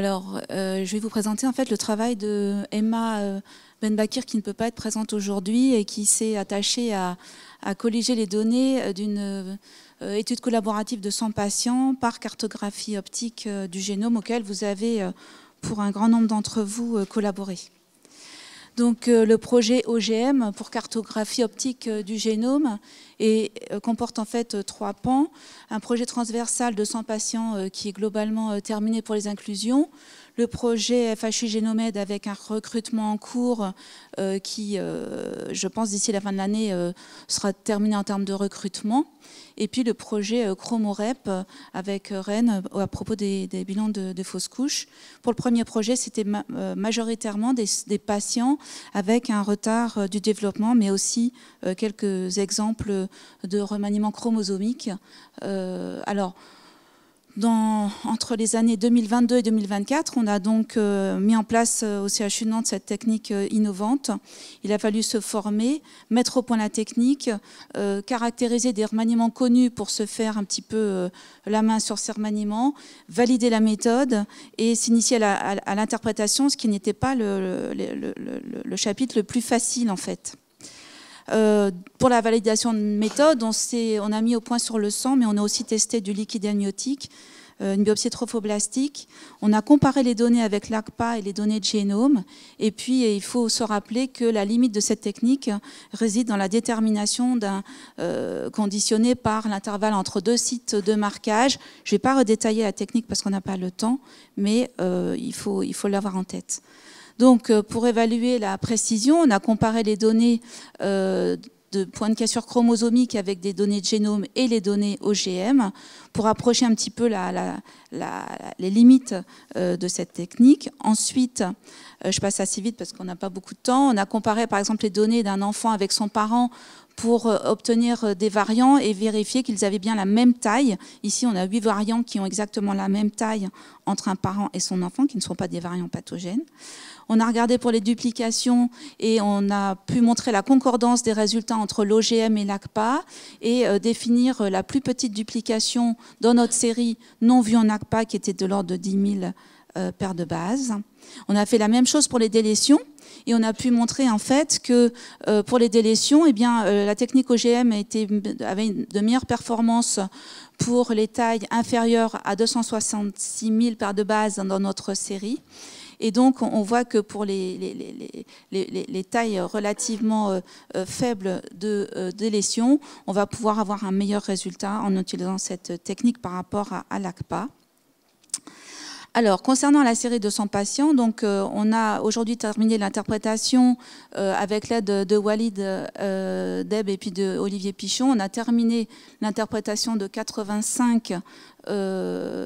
Alors, je vais vous présenter en fait le travail de Emma Benbakir qui ne peut pas être présente aujourd'hui et qui s'est attachée à colliger les données d'une étude collaborative de 100 patients par cartographie optique du génome auquel vous avez, pour un grand nombre d'entre vous, collaboré. Donc le projet OGM pour cartographie optique du génome comporte en fait 3 pans. Un projet transversal de 100 patients qui est globalement terminé pour les inclusions. Le projet FHU Génomède avec un recrutement en cours qui, je pense, d'ici la fin de l'année sera terminé en termes de recrutement. Et puis le projet Chromorep avec Rennes à propos des bilans de fausses couches. Pour le premier projet, c'était majoritairement des patients avec un retard du développement, mais aussi quelques exemples de remaniement chromosomique. Entre les années 2022 et 2024, on a donc mis en place au CHU de Nantes cette technique innovante. Il a fallu se former, mettre au point la technique, caractériser des remaniements connus pour se faire un petit peu la main sur ces remaniements, valider la méthode et s'initier à l'interprétation, ce qui n'était pas le chapitre le plus facile en fait. Pour la validation de méthode, on a mis au point sur le sang, mais on a aussi testé du liquide amniotique, une biopsie trophoblastique. On a comparé les données avec l'ACPA et les données de génome. Et puis, il faut se rappeler que la limite de cette technique réside dans la détermination conditionnée par l'intervalle entre 2 sites de marquage. Je ne vais pas redétailler la technique parce qu'on n'a pas le temps, mais il faut l'avoir en tête. Donc, pour évaluer la précision, on a comparé les données de points de cassure chromosomique avec des données de génome et les données OGM pour approcher un petit peu les limites de cette technique. Ensuite, je passe assez vite parce qu'on n'a pas beaucoup de temps, on a comparé par exemple les données d'un enfant avec son parent pour obtenir des variants et vérifier qu'ils avaient bien la même taille. Ici, on a 8 variants qui ont exactement la même taille entre un parent et son enfant, qui ne sont pas des variants pathogènes. On a regardé pour les duplications et on a pu montrer la concordance des résultats entre l'OGM et l'ACPA et définir la plus petite duplication dans notre série non vue en ACPA qui était de l'ordre de 10 000 paires de bases. On a fait la même chose pour les délétions et on a pu montrer en fait que pour les délétions, eh bien, la technique OGM avait de meilleures performances pour les tailles inférieures à 266 000 paires de bases dans notre série. Et donc, on voit que pour les tailles relativement faibles de délétion, on va pouvoir avoir un meilleur résultat en utilisant cette technique par rapport à l'ACPA. Alors, concernant la série de 100 patients, donc, on a aujourd'hui terminé l'interprétation avec l'aide de Walid Deb et puis de Olivier Pichon. On a terminé l'interprétation de 85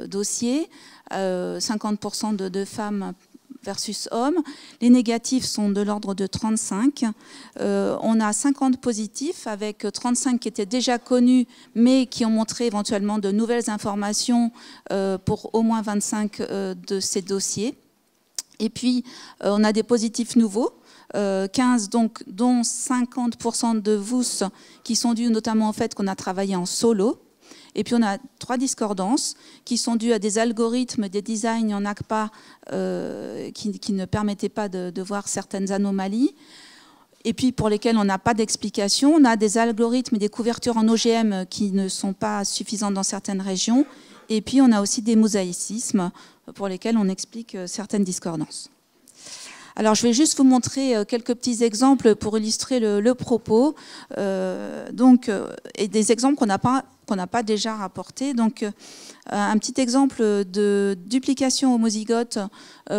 dossiers, 50% de femmes versus hommes. Les négatifs sont de l'ordre de 35. On a 50 positifs avec 35 qui étaient déjà connus mais qui ont montré éventuellement de nouvelles informations pour au moins 25 de ces dossiers. Et puis, on a des positifs nouveaux. 15 donc, dont 50% de VUS qui sont dus notamment au fait qu'on a travaillé en solo. Et puis on a 3 discordances qui sont dues à des algorithmes, des designs en ACPA qui ne permettaient pas de voir certaines anomalies. Et puis pour lesquels on n'a pas d'explication. On a des algorithmes et des couvertures en OGM qui ne sont pas suffisantes dans certaines régions. Et puis on a aussi des mosaïcismes pour lesquels on explique certaines discordances. Alors, je vais juste vous montrer quelques petits exemples pour illustrer le propos. Et des exemples qu'on n'a pas déjà rapportés. Donc, un petit exemple de duplication homozygote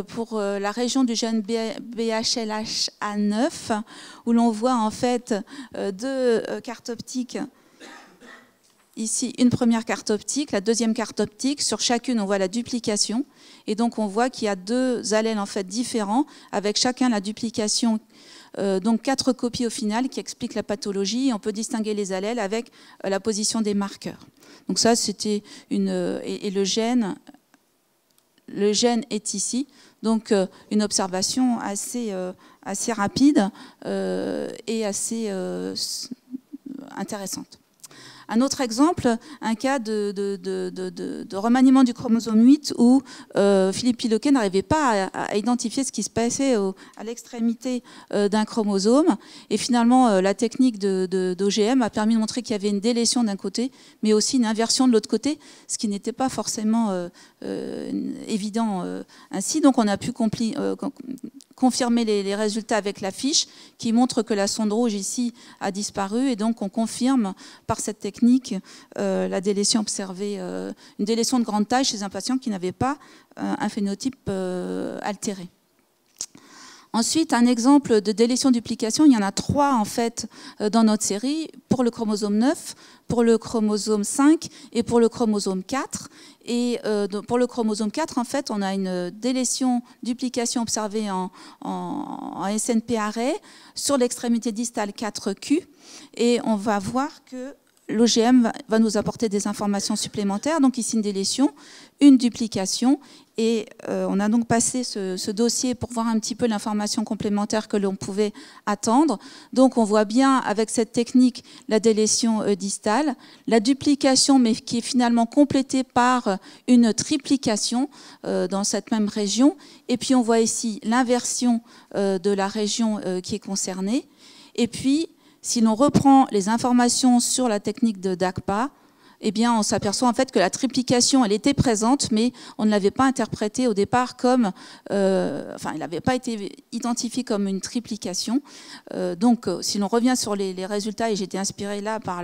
pour la région du gène BHLHA9, où l'on voit en fait 2 cartes optiques. Ici, une première carte optique, la deuxième carte optique. Sur chacune, on voit la duplication. Et donc, on voit qu'il y a 2 allèles en fait différents, avec chacun la duplication. Donc, 4 copies au final qui expliquent la pathologie. Et on peut distinguer les allèles avec la position des marqueurs. Donc ça, c'était et le gène est ici. Donc, une observation assez rapide et assez intéressante. Un autre exemple, un cas de remaniement du chromosome 8 où Philippe Piloquet n'arrivait pas à identifier ce qui se passait à l'extrémité d'un chromosome. Et finalement, la technique d'OGM a permis de montrer qu'il y avait une délétion d'un côté, mais aussi une inversion de l'autre côté, ce qui n'était pas forcément évident ainsi. Donc on a pu confirmer les résultats avec la fiche qui montre que la sonde rouge ici a disparu, et donc on confirme par cette technique la délétion observée, une délétion de grande taille chez un patient qui n'avait pas un phénotype altéré. Ensuite, un exemple de délétion-duplication, il y en a 3 en fait dans notre série, pour le chromosome 9, pour le chromosome 5 et pour le chromosome 4. Et pour le chromosome 4, en fait, on a une délétion-duplication observée en SNP array sur l'extrémité distale 4Q. Et on va voir que l'OGM va nous apporter des informations supplémentaires. Donc ici, une délétion, une duplication. Et on a donc passé ce dossier pour voir un petit peu l'information complémentaire que l'on pouvait attendre. Donc on voit bien avec cette technique la délétion distale, la duplication, mais qui est finalement complétée par une triplication dans cette même région. Et puis on voit ici l'inversion de la région qui est concernée. Et puis, si l'on reprend les informations sur la technique de DACPA, eh bien, on s'aperçoit en fait que la triplication, elle était présente, mais on ne l'avait pas interprétée au départ comme, enfin, elle n'avait pas été identifiée comme une triplication. Donc, si l'on revient sur les résultats, et j'ai été inspirée là par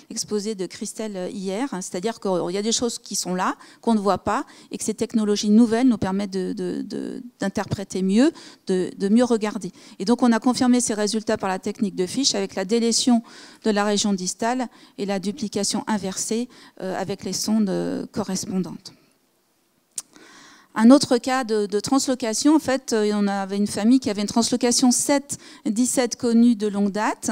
l'exposé de Christelle hier, hein, c'est-à-dire qu'il y a des choses qui sont là, qu'on ne voit pas, et que ces technologies nouvelles nous permettent d'interpréter mieux, de mieux regarder. Et donc, on a confirmé ces résultats par la technique de Fish avec la délétion de la région distale et la duplication inversée avec les sondes correspondantes. Un autre cas de translocation, en fait, on avait une famille qui avait une translocation 7-17 connue de longue date.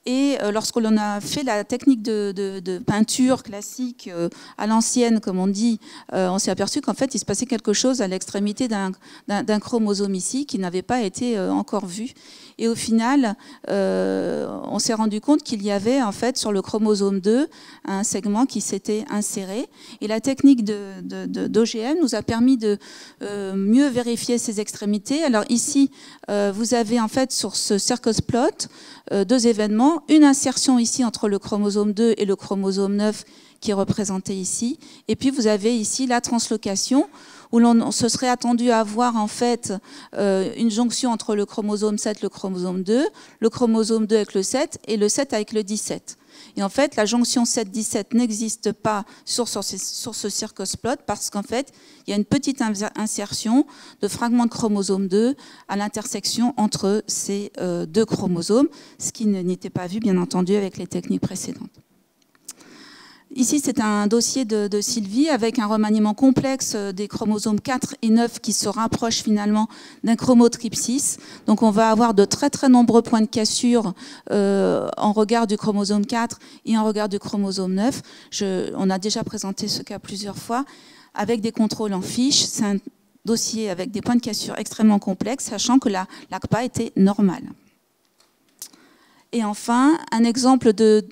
Et lorsque l'on a fait la technique de peinture classique à l'ancienne, comme on dit, on s'est aperçu qu'en fait, il se passait quelque chose à l'extrémité d'un chromosome ici qui n'avait pas été encore vu. Et au final, on s'est rendu compte qu'il y avait en fait sur le chromosome 2 un segment qui s'était inséré. Et la technique d'OGM nous a permis de mieux vérifier ces extrémités. Alors ici, vous avez en fait sur ce circus plot 2 événements. Une insertion ici entre le chromosome 2 et le chromosome 9 qui est représenté ici. Et puis vous avez ici la translocation où l'on se serait attendu à avoir en fait une jonction entre le chromosome 7 et le chromosome 2 avec le 7 et le 7 avec le 17. Et en fait, la jonction 7-17 n'existe pas sur ce circus plot parce qu'en fait, il y a une petite insertion de fragments de chromosome 2 à l'intersection entre ces 2 chromosomes, ce qui n'était pas vu, bien entendu, avec les techniques précédentes. Ici, c'est un dossier de Sylvie avec un remaniement complexe des chromosomes 4 et 9 qui se rapprochent finalement d'un chromotripsis. Donc, on va avoir de très très nombreux points de cassure en regard du chromosome 4 et en regard du chromosome 9. On a déjà présenté ce cas plusieurs fois avec des contrôles en fiche. C'est un dossier avec des points de cassure extrêmement complexes, sachant que l'ACPA était normale. Et enfin, un exemple de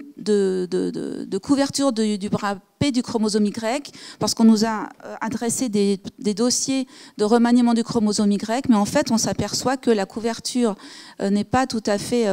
couverture du bras P du chromosome Y, parce qu'on nous a adressé des dossiers de remaniement du chromosome Y, mais en fait, on s'aperçoit que la couverture n'est pas tout à fait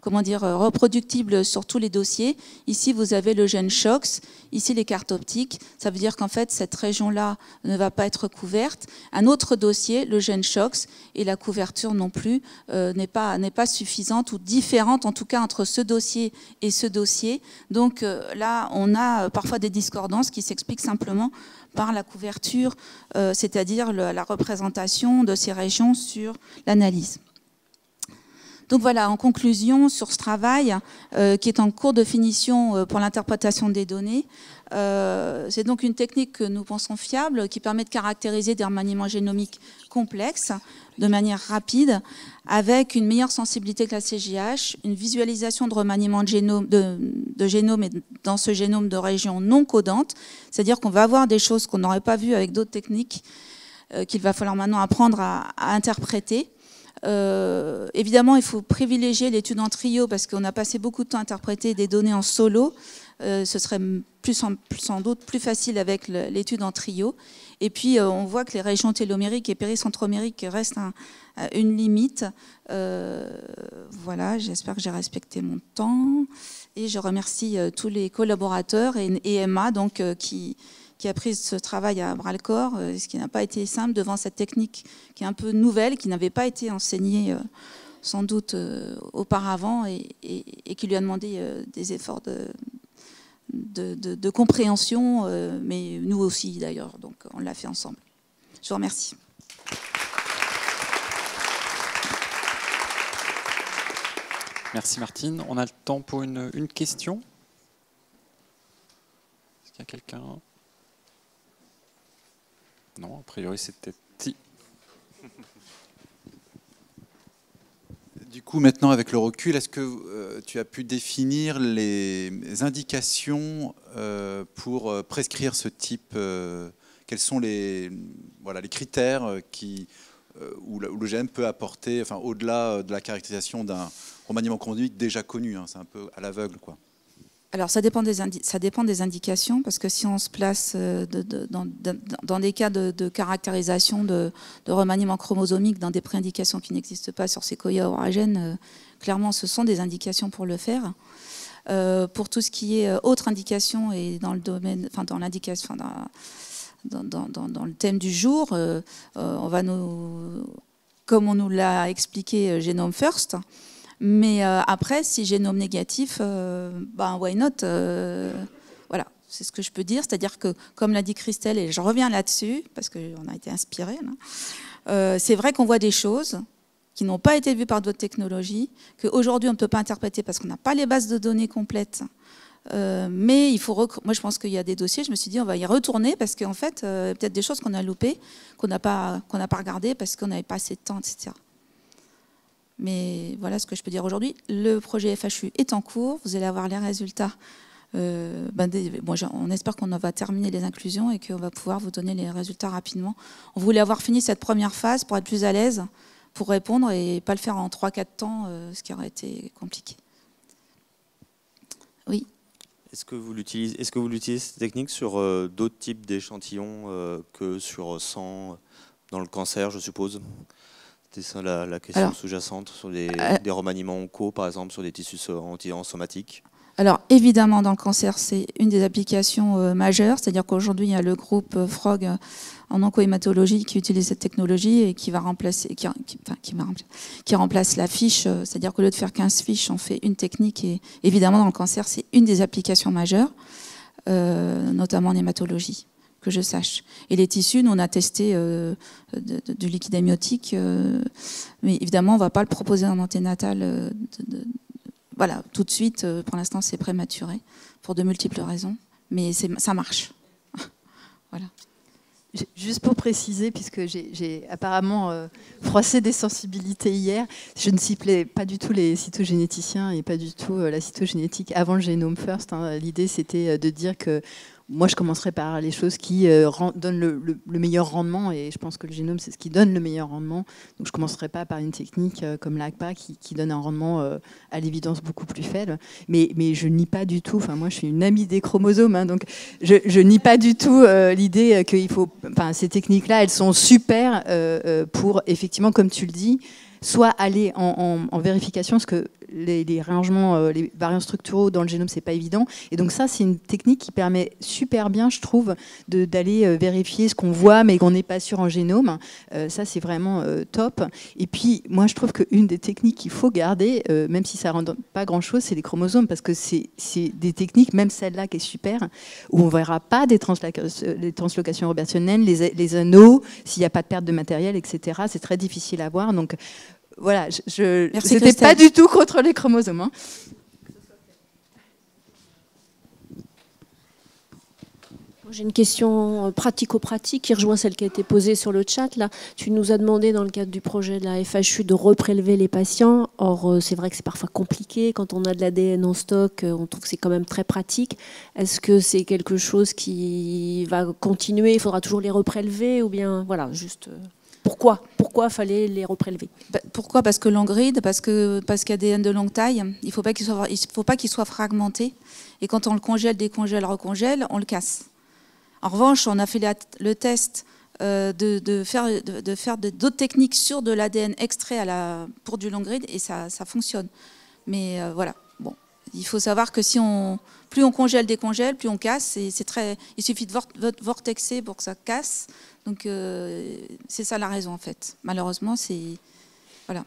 comment dire, reproductible sur tous les dossiers. Ici, vous avez le gène SHOX, ici les cartes optiques. Ça veut dire qu'en fait, cette région-là ne va pas être couverte. Un autre dossier, le gène SHOX, et la couverture non plus n'est pas suffisante ou différente, en tout cas, entre ce dossier et ce dossier. Donc là, on a parfois des discordances qui s'expliquent simplement par la couverture, c'est-à-dire la représentation de ces régions sur l'analyse. Donc voilà, en conclusion, sur ce travail qui est en cours de finition pour l'interprétation des données, c'est donc une technique que nous pensons fiable, qui permet de caractériser des remaniements génomiques complexes de manière rapide, avec une meilleure sensibilité que la CGH, une visualisation de remaniement de génome et dans ce génome de régions non codantes, c'est-à-dire qu'on va avoir des choses qu'on n'aurait pas vues avec d'autres techniques qu'il va falloir maintenant apprendre à interpréter. Évidemment, il faut privilégier l'étude en trio parce qu'on a passé beaucoup de temps à interpréter des données en solo. Ce serait sans doute plus facile avec l'étude en trio. Et puis, on voit que les régions télomériques et péricentromériques restent une limite. Voilà, j'espère que j'ai respecté mon temps. Et je remercie tous les collaborateurs et Emma, donc, qui a pris ce travail à bras-le-corps, ce qui n'a pas été simple devant cette technique qui est un peu nouvelle, qui n'avait pas été enseignée sans doute auparavant et qui lui a demandé des efforts de compréhension, mais nous aussi d'ailleurs, donc on l'a fait ensemble. Je vous remercie. Merci Martine. On a le temps pour une question. Est-ce qu'il y a quelqu'un? Non, a priori c'était... Si. Du coup, maintenant, avec le recul, est-ce que tu as pu définir les indications pour prescrire ce type quels sont les critères où le GM peut apporter, enfin, au-delà de la caractérisation d'un remaniement chromosomique déjà connu, hein, c'est un peu à l'aveugle, quoi. Alors, ça dépend des indications, parce que si on se place dans des cas de caractérisation de remaniement chromosomique dans des préindications qui n'existent pas sur séquoia oragène, clairement, ce sont des indications pour le faire. Pour tout ce qui est autre indication et dans le domaine, enfin dans l'indication, dans le thème du jour, on va comme on nous l'a expliqué, Genome First. Mais après, si génome négatif, why not, voilà, c'est ce que je peux dire. C'est-à-dire que, comme l'a dit Christelle, et je reviens là-dessus, parce qu'on a été inspirés, c'est vrai qu'on voit des choses qui n'ont pas été vues par d'autres technologies, qu'aujourd'hui on ne peut pas interpréter parce qu'on n'a pas les bases de données complètes. Mais il faut moi je pense qu'il y a des dossiers, je me suis dit on va y retourner parce qu'en fait, peut-être des choses qu'on a loupées, qu'on n'a pas regardées parce qu'on n'avait pas assez de temps, etc. Mais voilà ce que je peux dire aujourd'hui. Le projet FHU est en cours. Vous allez avoir les résultats. On espère qu'on va terminer les inclusions et qu'on va pouvoir vous donner les résultats rapidement. On voulait avoir fini cette première phase pour être plus à l'aise, pour répondre et pas le faire en 3-4 temps, ce qui aurait été compliqué. Oui. Est-ce que vous l'utilisez cette technique sur d'autres types d'échantillons que sur 100 dans le cancer, je suppose? C'était ça la question sous-jacente, sur des remaniements oncaux, par exemple, sur des tissus somatiques. Alors, évidemment, dans le cancer, c'est une des applications majeures. C'est-à-dire qu'aujourd'hui, il y a le groupe FROG en oncohématologie qui utilise cette technologie et qui remplace la fiche. C'est-à-dire qu'au lieu de faire 15 fiches, on fait une technique. Et évidemment, dans le cancer, c'est une des applications majeures, notamment en hématologie, que je sache. Et les tissus, nous, on a testé du liquide amniotique, mais évidemment, on ne va pas le proposer en anténatal. Voilà, tout de suite, pour l'instant, c'est prématuré, pour de multiples raisons, mais ça marche. Voilà. Juste pour préciser, puisque j'ai apparemment froissé des sensibilités hier, je ne ciblais pas du tout les cytogénéticiens et pas du tout la cytogénétique avant le Genome First. Hein. L'idée, c'était de dire que moi, je commencerai par les choses qui donnent le meilleur rendement, et je pense que le génome, c'est ce qui donne le meilleur rendement. Donc, je ne commencerai pas par une technique comme l'ACPA qui donne un rendement à l'évidence beaucoup plus faible. Mais je nie pas du tout, enfin, moi, je suis une amie des chromosomes, hein, donc je nie pas du tout l'idée qu'il faut... Enfin, ces techniques-là, elles sont super pour, effectivement, comme tu le dis, soit aller en vérification, parce que les rangements, les variants structuraux dans le génome, c'est pas évident. Et donc ça, c'est une technique qui permet super bien, je trouve, d'aller vérifier ce qu'on voit, mais qu'on n'est pas sûr en génome. Ça, c'est vraiment top. Et puis, moi, je trouve qu'une des techniques qu'il faut garder, même si ça ne rend pas grand-chose, c'est les chromosomes, parce que c'est des techniques, même celle-là qui est super, où on ne verra pas des translocations robertionnelles, les anneaux, s'il n'y a pas de perte de matériel, etc. C'est très difficile à voir. Donc, voilà, je n'étais pas du tout contre les chromosomes. Hein. J'ai une question pratico-pratique qui rejoint celle qui a été posée sur le chat. Là, tu nous as demandé dans le cadre du projet de la FHU de reprélever les patients. Or, c'est vrai que c'est parfois compliqué. Quand on a de l'ADN en stock, on trouve que c'est quand même très pratique. Est-ce que c'est quelque chose qui va continuer? Il faudra toujours les reprélever ou bien, voilà, juste... Pourquoi fallait les reprélever? Pourquoi? Parce que long grid, parce qu'il y a des ADN de longue taille. Il ne faut pas qu'il soit fragmenté. Et quand on le congèle, décongèle, recongèle, on le casse. En revanche, on a fait le test de faire d'autres techniques sur de l'ADN extrait pour du long grid, et ça fonctionne. Mais voilà. Bon, il faut savoir que plus on congèle, décongèle, plus on casse. Il suffit de vortexer pour que ça casse. Donc c'est ça la raison en fait. Malheureusement, c'est voilà.